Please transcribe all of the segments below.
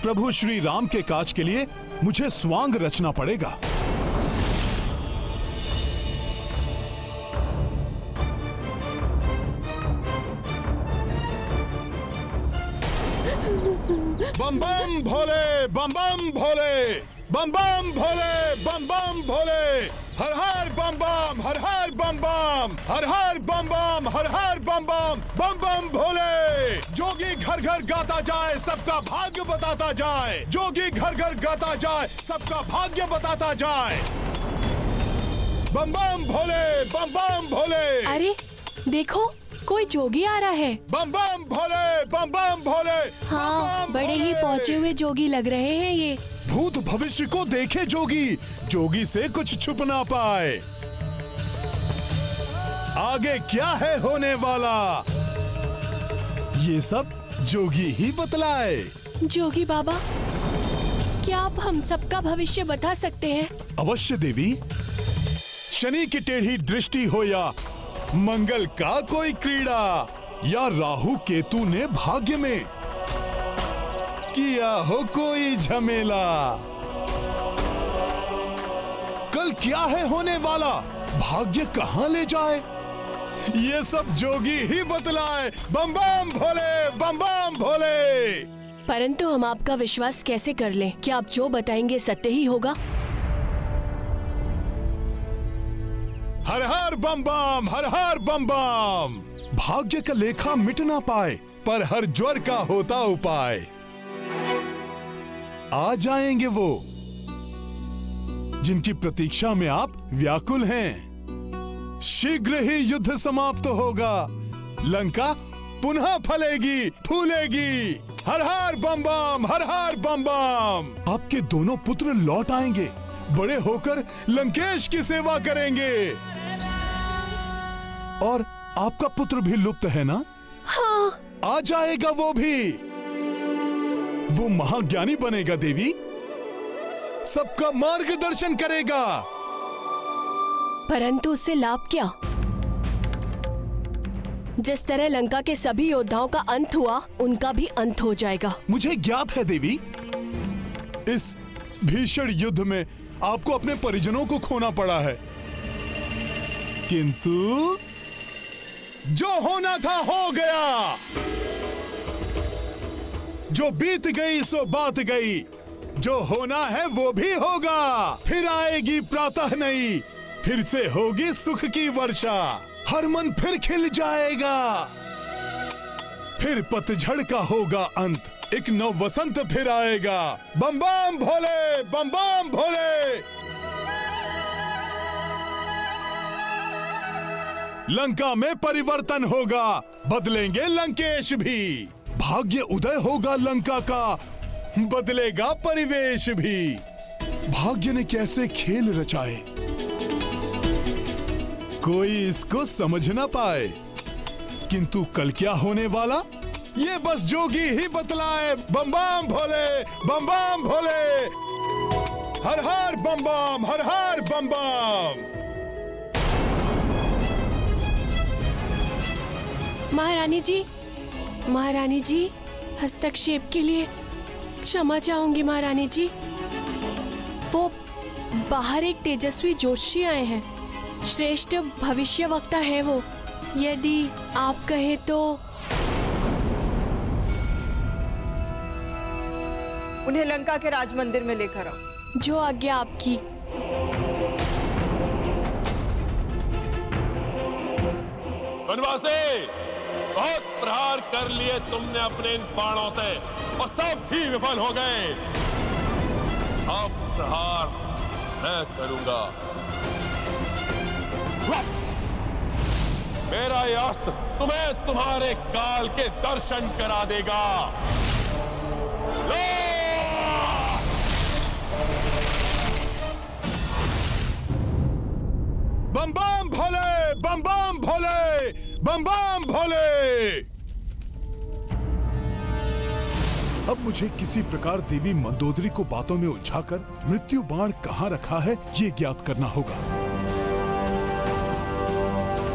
प्रभु श्री राम के काज के लिए मुझे स्वांग रचना पड़ेगा। बम बम भोले, बम बम भोले, बम बम भोले, बम बम भोले, हर हर बम बम, हर हर बम बम, हर हर बम बम, हर हर बम बम, बम बम भोले। जोगी घर घर गाता जाए, सबका भाग्य बताता जाए। जोगी घर घर गाता जाए, सबका भाग्य बताता जाए। बम बम भोले, बम बम भोले। अरे देखो, कोई जोगी आ रहा है। बम बम भोले, बम बम भोले। हाँ, बड़े ही पहुँचे हुए जोगी लग रहे हैं ये। भूत भविष्य को देखे जोगी, जोगी से कुछ छुप ना पाए। आगे क्या है होने वाला, ये सब जोगी ही बतलाए। जोगी बाबा, क्या आप हम सबका भविष्य बता सकते हैं? अवश्य देवी। शनि की टेढ़ी दृष्टि हो या मंगल का कोई क्रीड़ा, या राहु केतु ने भाग्य में किया हो कोई झमेला, कल क्या है होने वाला, भाग्य कहाँ ले जाए, ये सब जोगी ही बतलाए। बम बम भोले, बम बम भोले। परंतु हम आपका विश्वास कैसे कर लें? क्या आप जो बताएंगे सत्य ही होगा? हर हर बम बम, हर हर बम बम। भाग्य का लेखा मिट ना पाए, पर हर ज्वर का होता उपाय। आ जाएंगे वो जिनकी प्रतीक्षा में आप व्याकुल हैं। शीघ्र ही युद्ध समाप्त होगा, लंका पुनः फलेगी फूलेगी। हर हर बम बम, हर हर बम बम। आपके दोनों पुत्र लौट आएंगे, बड़े होकर लंकेश की सेवा करेंगे। और आपका पुत्र भी लुप्त है ना? हाँ। आ जाएगा वो भी। वो महाज्ञानी बनेगा देवी, सबका मार्गदर्शन करेगा। परंतु उससे लाभ क्या? जिस तरह लंका के सभी योद्धाओं का अंत हुआ, उनका भी अंत हो जाएगा। मुझे ज्ञात है देवी, इस भीषण युद्ध में आपको अपने परिजनों को खोना पड़ा है, किंतु जो होना था हो गया। जो बीत गई सो बात गई, जो होना है वो भी होगा। फिर आएगी प्रातः नई, फिर से होगी सुख की वर्षा। हर मन फिर खिल जाएगा, फिर पतझड़ का होगा अंत, एक नव वसंत फिर आएगा। बम बम भोले, बम बम भोले। लंका में परिवर्तन होगा, बदलेंगे लंकेश भी। भाग्य उदय होगा लंका का, बदलेगा परिवेश भी। भाग्य ने कैसे खेल रचाए, कोई इसको समझ ना पाए, किंतु कल क्या होने वाला, ये बस जोगी ही बतलाए। बम बम भोले, बम बम भोले। हर हर बम बम, हर हर बम बम। महारानी जी, महारानी जी, हस्तक्षेप के लिए क्षमा चाहूंगी महारानी जी। वो बाहर एक तेजस्वी जोशी आए हैं, श्रेष्ठ भविष्यवक्ता है वो। यदि आप कहें तो उन्हें लंका के राजमंदिर में लेकर आओ। जो आज्ञा आपकी। वनवासी, बहुत प्रहार कर लिए तुमने अपने इन बाणों से और सब भी विफल हो गए। अब प्रहार मैं करूंगा। मेरा ये अस्त्र तुम्हें तुम्हारे काल के दर्शन करा देगा। लो! बम बम भोले, बम बम भोले, बम बम भोले। अब मुझे किसी प्रकार देवी मंदोदरी को बातों में उलझाकर मृत्यु बाण कहाँ रखा है ये ज्ञात करना होगा।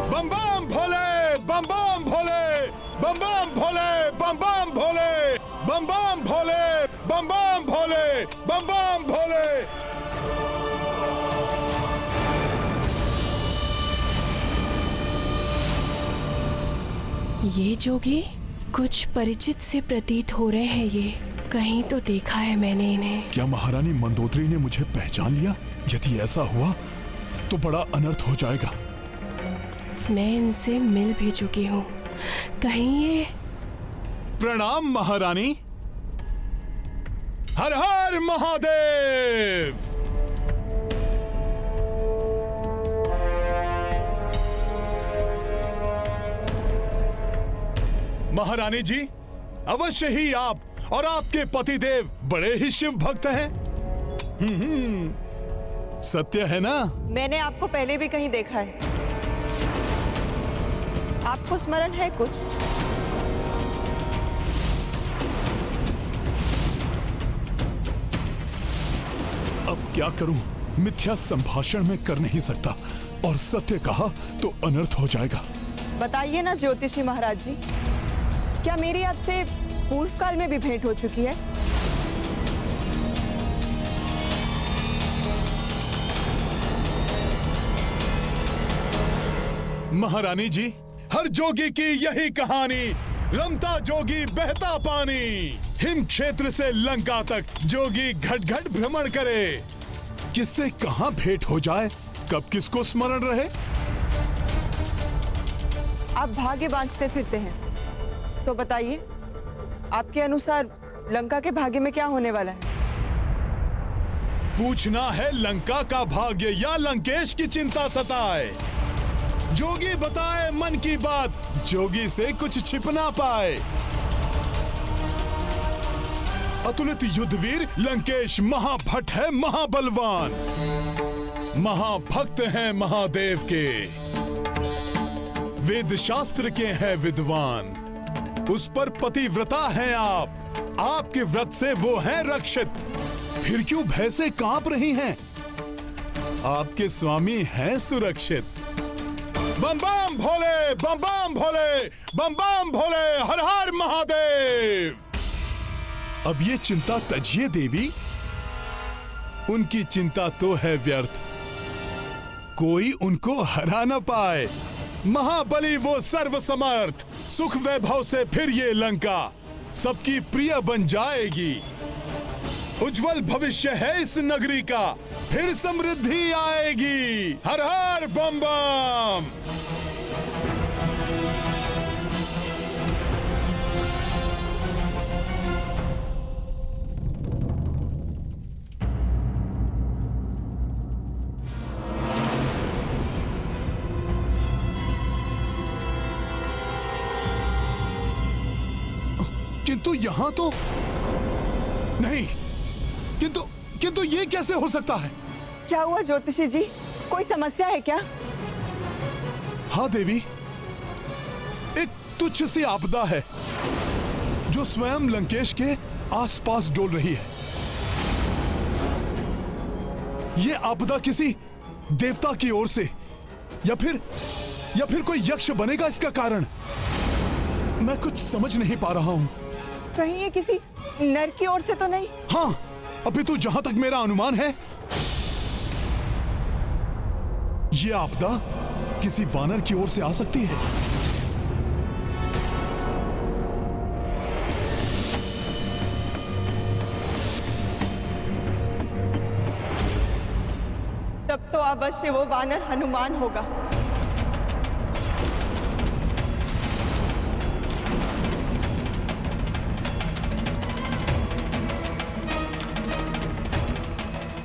बम बम भोले, बम बम भोले, बम बम भोले, बम बम भोले, बम बम भोले, बम बम भोले, बम बम भोले। ये जोगी कुछ परिचित से प्रतीत हो रहे हैं। ये कहीं तो देखा है मैंने इन्हें। क्या महारानी मंदोदरी ने मुझे पहचान लिया? यदि ऐसा हुआ तो बड़ा अनर्थ हो जाएगा। मैं इनसे मिल भी चुकी हूँ। कहीं ये प्रणाम महारानी। हर हर महादेव। महारानी जी, अवश्य ही आप और आपके पतिदेव बड़े ही शिव भक्त हैं। सत्य है ना? मैंने आपको पहले भी कहीं देखा है। आपको स्मरण है कुछ? अब क्या करूं? मिथ्या संभाषण में कर नहीं सकता और सत्य कहा तो अनर्थ हो जाएगा। बताइए ना ज्योतिषी महाराज जी, क्या मेरी आपसे पूर्व काल में भी भेंट हो चुकी है? महारानी जी, हर जोगी की यही कहानी। रमता जोगी बहता पानी। हिम क्षेत्र से लंका तक जोगी घट घट भ्रमण करे। किससे कहां भेंट हो जाए, कब किसको स्मरण रहे। आप भाग्य बांचते फिरते हैं, तो बताइए आपके अनुसार लंका के भाग्य में क्या होने वाला है? पूछना है लंका का भाग्य या लंकेश की चिंता सताए। जोगी बताए मन की बात, जोगी से कुछ छिप ना पाए। अतुलित युद्धवीर लंकेश महाभट है, महाबलवान। महाभक्त हैं महादेव के, वेद शास्त्र के हैं विद्वान। उस पर पतिव्रता हैं आप, आपके व्रत से वो हैं रक्षित। फिर क्यों भय से कांप रही हैं? आपके स्वामी हैं सुरक्षित। बम बम भोले, बम बम भोले, बम बम भोले, हर हर महादेव। अब ये चिंता तजिए देवी, उनकी चिंता तो है व्यर्थ। कोई उनको हरा न पाए। महाबली वो सर्वसमर्थ। सुख वैभव से फिर ये लंका सबकी प्रिय बन जाएगी। उज्जवल भविष्य है इस नगरी का, फिर समृद्धि आएगी। हर हर बम बम। किंतु यहां तो नहीं। किंतु ये कैसे हो सकता है? क्या हुआ ज्योतिषी जी, कोई समस्या है क्या? हाँ देवी, एक तुच्छ सी आपदा है जो स्वयं लंकेश के आसपास डोल रही है। ये आपदा किसी देवता की ओर से या फिर कोई यक्ष बनेगा इसका कारण। मैं कुछ समझ नहीं पा रहा हूं। कहीं ये किसी नर की ओर से तो नहीं? हाँ, अपितु जहां तक मेरा अनुमान है, ये आपदा किसी वानर की ओर से आ सकती है। तब तो अवश्य वो वानर हनुमान होगा।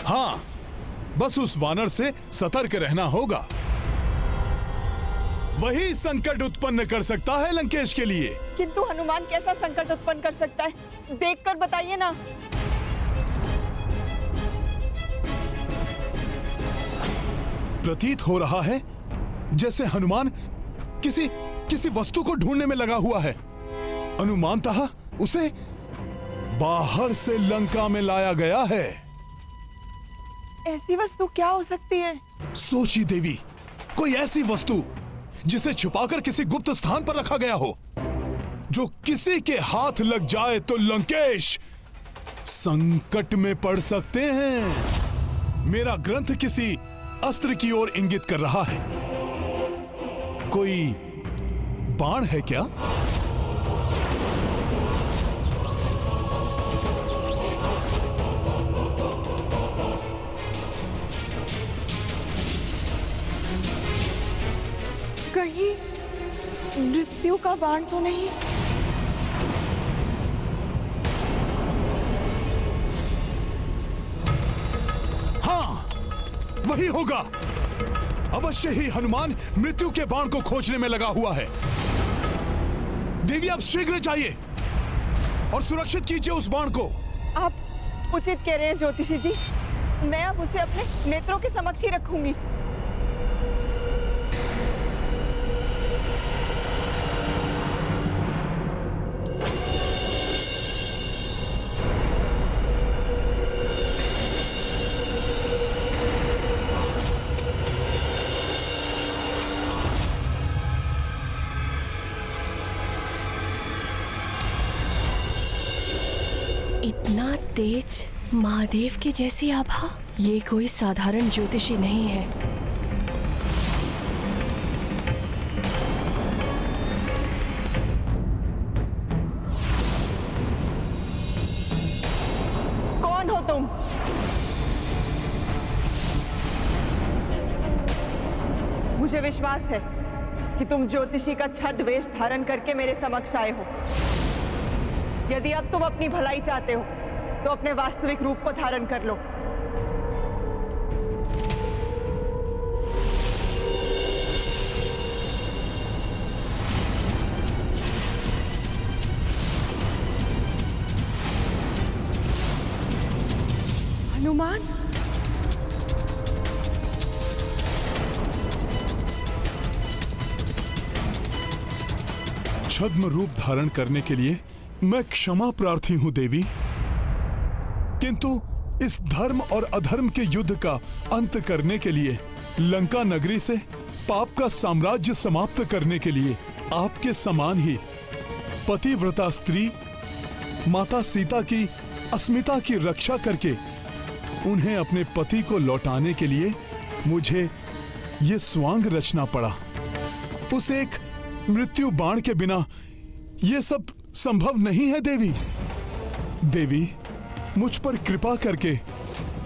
हाँ, बस उस वानर से सतर्क रहना होगा। वही संकट उत्पन्न कर सकता है लंकेश के लिए। किंतु हनुमान कैसा संकट उत्पन्न कर सकता है, देखकर बताइए ना। प्रतीत हो रहा है जैसे हनुमान किसी वस्तु को ढूंढने में लगा हुआ है। अनुमानतः उसे बाहर से लंका में लाया गया है। ऐसी वस्तु क्या हो सकती है? सोची देवी, कोई ऐसी वस्तु जिसे छुपाकर किसी गुप्त स्थान पर रखा गया हो, जो किसी के हाथ लग जाए तो लंकेश संकट में पड़ सकते हैं। मेरा ग्रंथ किसी अस्त्र की ओर इंगित कर रहा है। कोई बाण है क्या? कहीं मृत्यु का बाण तो नहीं? हाँ, वही होगा। अवश्य ही हनुमान मृत्यु के बाण को खोजने में लगा हुआ है। देवी, आप शीघ्र जाइए और सुरक्षित कीजिए उस बाण को। आप उचित कह रहे हैं ज्योतिषी जी। मैं अब उसे अपने नेत्रों के समक्ष ही रखूंगी। इतना तेज महादेव की जैसी आभा, ये कोई साधारण ज्योतिषी नहीं है। कौन हो तुम? मुझे विश्वास है कि तुम ज्योतिषी का छद्म वेश धारण करके मेरे समक्ष आए हो। यदि अब तुम अपनी भलाई चाहते हो तो अपने वास्तविक रूप को धारण कर लो। हनुमान, छद्म रूप धारण करने के लिए मैं क्षमा प्रार्थी हूं देवी, किंतु इस धर्म और अधर्म के युद्ध का अंत करने के लिए, लंका नगरी से पाप का साम्राज्य समाप्त करने के लिए आपके समान ही पतिव्रता स्त्री माता सीता की अस्मिता की रक्षा करके उन्हें अपने पति को लौटाने के लिए मुझे ये स्वांग रचना पड़ा। उस एक मृत्यु बाण के बिना ये सब संभव नहीं है देवी। देवी, मुझ पर कृपा करके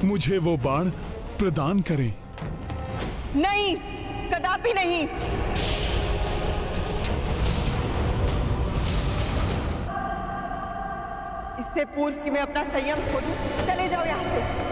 मुझे वो बाण प्रदान करें। नहीं, कदापि नहीं। इससे पूर्व कि मैं अपना संयम खो दूं, चले जाओ यहां से।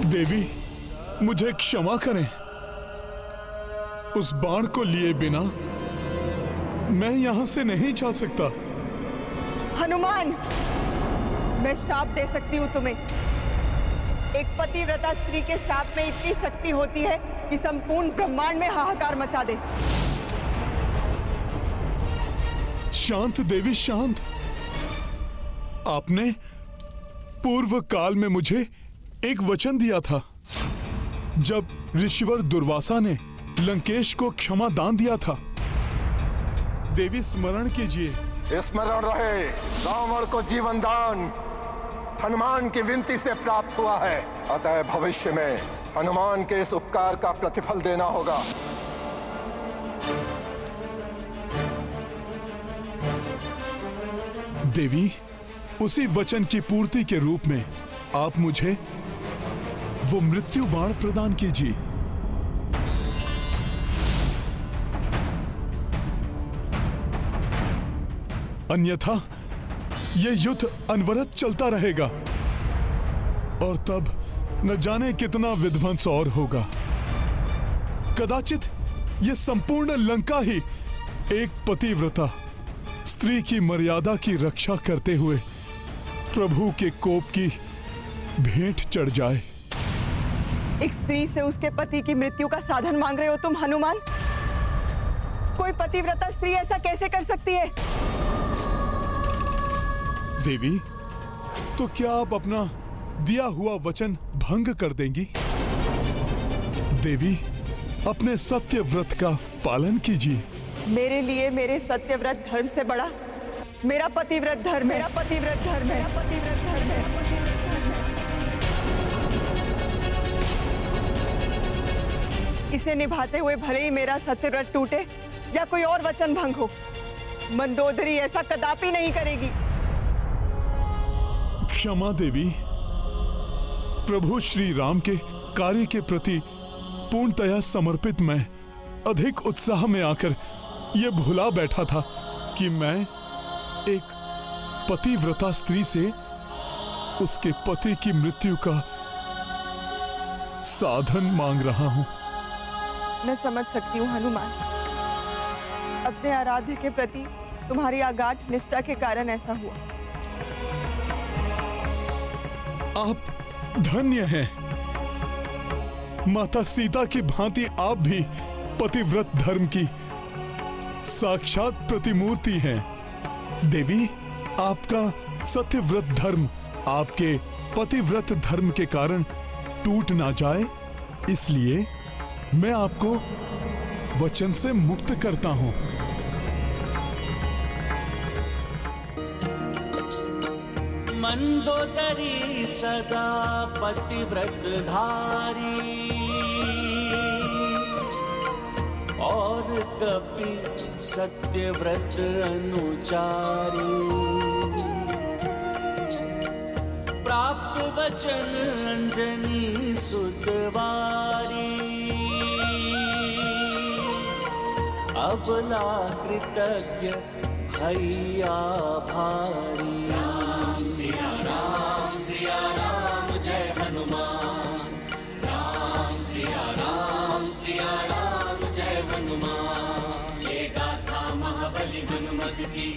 देवी, मुझे क्षमा करें। उस बाण को लिए बिना मैं यहां से नहीं जा सकता। हनुमान, मैं श्राप दे सकती हूँ तुम्हें। एक पतिव्रता स्त्री के श्राप में इतनी शक्ति होती है कि संपूर्ण ब्रह्मांड में हाहाकार मचा दे। शांत देवी, शांत। आपने पूर्व काल में मुझे एक वचन दिया था, जब ऋषिवर दुर्वासा ने लंकेश को क्षमा दान दिया था। देवी, स्मरण कीजिए। स्मरण रहे, रावण को जीवन दान हनुमान की विनती से प्राप्त हुआ है। अतः भविष्य में हनुमान के इस उपकार का प्रतिफल देना होगा। देवी, उसी वचन की पूर्ति के रूप में आप मुझे वो मृत्यु बाण प्रदान कीजिए। अन्यथा ये युद्ध अनवरत चलता रहेगा और तब न जाने कितना विध्वंस और होगा। कदाचित ये संपूर्ण लंका ही एक पतिव्रता स्त्री की मर्यादा की रक्षा करते हुए प्रभु के कोप की भेंट चढ़ जाए। एक स्त्री से उसके पति की मृत्यु का साधन मांग रहे हो तुम, हनुमान? कोई पतिव्रता स्त्री ऐसा कैसे कर सकती है? देवी, तो क्या आप अपना दिया हुआ वचन भंग कर देंगी? देवी, अपने सत्य व्रत का पालन कीजिए। मेरे लिए मेरे सत्यव्रत धर्म से बड़ा मेरा पतिव्रत धर्म है। मेरा पतिव्रत धर्म है। मेरा पतिव्रत धर्म है। इसे निभाते हुए भले ही मेरा सत्यव्रत टूटे या कोई और वचन भंग हो, मंदोदरी ऐसा कदापि नहीं करेगी। क्षमा देवी, प्रभु श्री राम के कार्य के प्रति पूर्णतया समर्पित मैं अधिक उत्साह में आकर यह भुला बैठा था कि मैं एक पतिव्रता स्त्री से उसके पति की मृत्यु का साधन मांग रहा हूं। मैं समझ सकती हूँ हनुमान, अपने आराध्य के प्रति तुम्हारी अगाध निष्ठा के कारण ऐसा हुआ। आप धन्य हैं। माता सीता की भांति आप भी पतिव्रत धर्म की साक्षात प्रतिमूर्ति हैं। देवी, आपका सत्यव्रत धर्म आपके पतिव्रत धर्म के कारण टूट ना जाए, इसलिए मैं आपको वचन से मुक्त करता हूं। मंदोदरी सदा पतिव्रत धारी और कपि सत्यव्रत अनुचारी। प्राप्त वचन अंजनी सुतवारी, अबला कृतज्ञ भैया भारी। सिया राम जय हनुमान। राम सिया राम जय हनुमान। ये गाथा महाबली हनुमत की,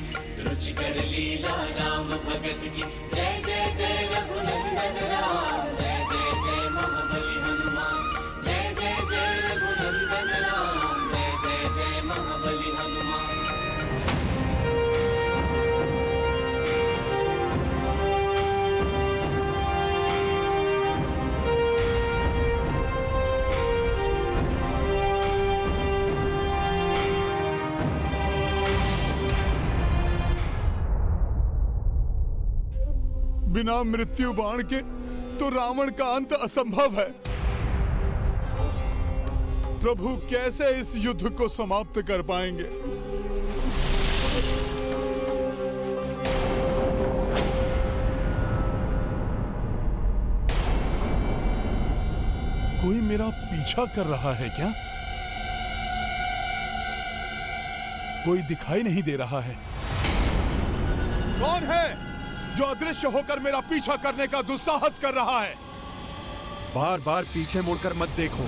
रुचिकर लीला राम भगत की। जय जय जय रघुनंदन राम, जय जय जय महाबली हनुमान। जय जय जय रघुनंदन राम, जय जय जय महाबली हनुमान। बिना मृत्यु बाण के तो रावण का अंत असंभव है। प्रभु कैसे इस युद्ध को समाप्त कर पाएंगे? कोई मेरा पीछा कर रहा है क्या? कोई दिखाई नहीं दे रहा है। कौन है जो अदृश्य होकर मेरा पीछा करने का दुस्साहस कर रहा है? बार बार पीछे मुड़कर मत देखो।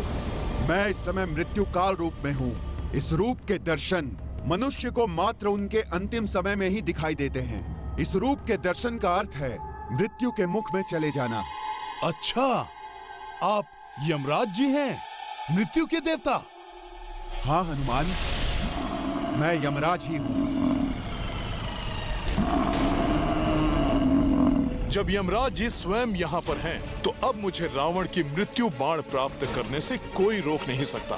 मैं इस समय मृत्यु काल रूप में हूँ। इस रूप के दर्शन मनुष्य को मात्र उनके अंतिम समय में ही दिखाई देते हैं। इस रूप के दर्शन का अर्थ है मृत्यु के मुख में चले जाना। अच्छा, आप यमराज जी हैं, मृत्यु के देवता? हाँ हनुमान, मैं यमराज ही हूँ। जब यमराज जी स्वयं यहाँ पर हैं, तो अब मुझे रावण की मृत्यु बाण प्राप्त करने से कोई रोक नहीं सकता।